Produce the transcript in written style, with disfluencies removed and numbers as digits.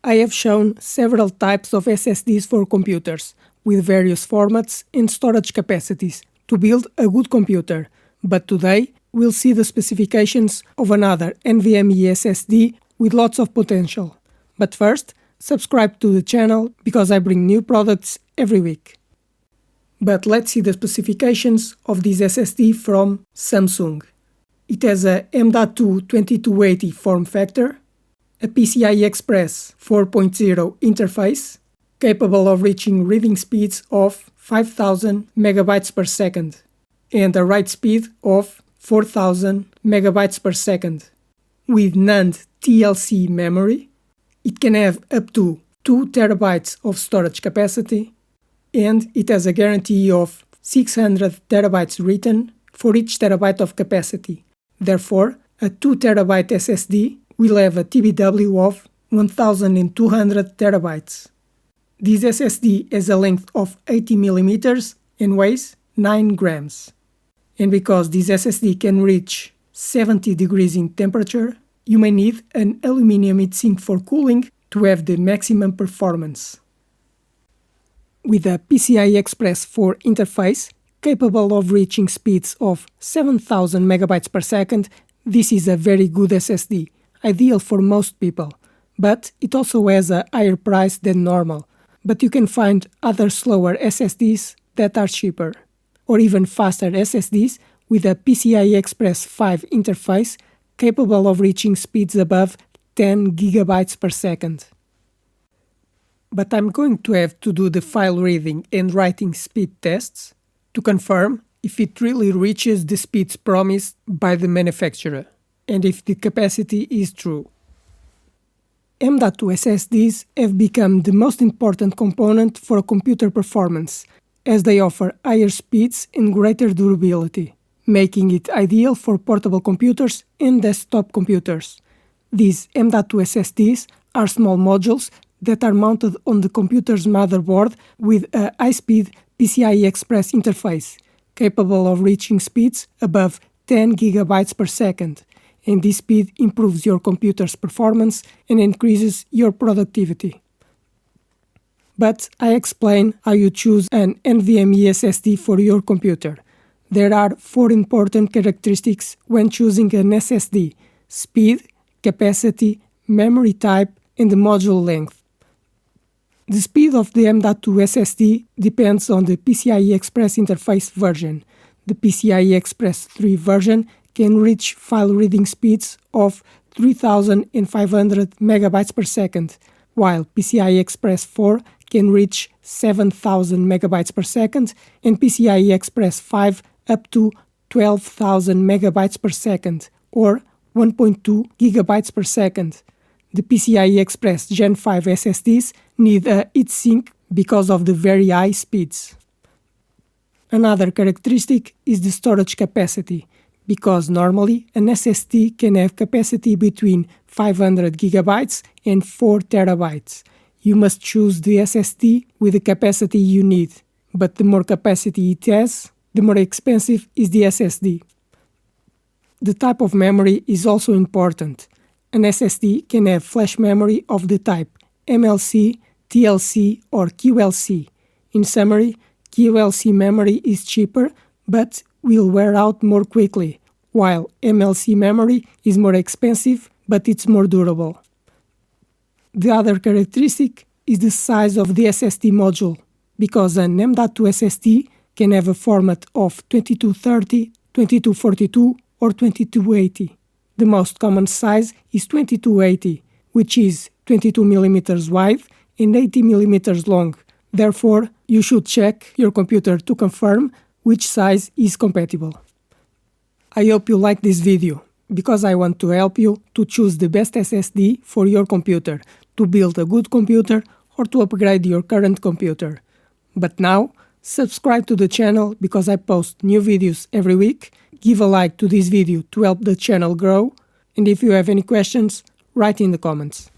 I have shown several types of SSDs for computers, with various formats and storage capacities, to build a good computer. But today, we'll see the specifications of another NVMe SSD with lots of potential. But first, subscribe to the channel because I bring new products every week. But let's see the specifications of this SSD from Samsung. It has a M.2 2280 form factor, a PCIe Express 4.0 interface, capable of reaching reading speeds of 5000 megabytes per second, and a write speed of 4000 megabytes per second. With NAND TLC memory, it can have up to 2 terabytes of storage capacity, and it has a guarantee of 600 terabytes written for each terabyte of capacity. Therefore, a 2 terabyte SSD will have a TBW of 1200 terabytes. This SSD has a length of 80 mm and weighs 9 grams. And because this SSD can reach 70 degrees in temperature, you may need an aluminum heatsink for cooling to have the maximum performance. With a PCIe Express 4 interface, capable of reaching speeds of 7000 megabytes per second, this is a very good SSD, ideal for most people. But it also has a higher price than normal. But you can find other slower SSDs that are cheaper, or even faster SSDs with a PCIe Express 5 interface capable of reaching speeds above 10 gigabytes per second. But I'm going to have to do the file reading and writing speed tests to confirm if it really reaches the speeds promised by the manufacturer, and if the capacity is true. M.2 SSDs have become the most important component for computer performance, as they offer higher speeds and greater durability, making it ideal for portable computers and desktop computers. These M.2 SSDs are small modules that are mounted on the computer's motherboard with a high-speed PCIe Express interface, capable of reaching speeds above 10 gigabytes per second, and this speed improves your computer's performance and increases your productivity. But I explain how you choose an NVMe SSD for your computer. There are 4 important characteristics when choosing an SSD: speed, capacity, memory type, and the module length. The speed of the M.2 SSD depends on the PCIe Express interface version. The PCIe Express 3 version can reach file reading speeds of 3500 megabytes per second, while PCIe Express 4 can reach 7000 megabytes per second and PCIe Express 5 up to 12,000 megabytes per second, or 1.2 gigabytes per second. The PCIe Express Gen 5 SSDs need a heatsink because of the very high speeds. Another characteristic is the storage capacity, because normally an SSD can have capacity between 500 gigabytes and 4 terabytes. You must choose the SSD with the capacity you need, but the more capacity it has, the more expensive is the SSD. The type of memory is also important. An SSD can have flash memory of the type MLC, TLC, or QLC. In summary, QLC memory is cheaper, but will wear out more quickly, while MLC memory is more expensive, but it's more durable. The other characteristic is the size of the SSD module, because an M.2 SSD can have a format of 2230, 2242, or 2280. The most common size is 2280, which is 22 mm wide and 80 mm long. Therefore, you should check your computer to confirm which size is compatible. I hope you like this video, because I want to help you to choose the best SSD for your computer, to build a good computer or to upgrade your current computer. But now, subscribe to the channel because I post new videos every week. Give a like to this video to help the channel grow, and if you have any questions, write in the comments.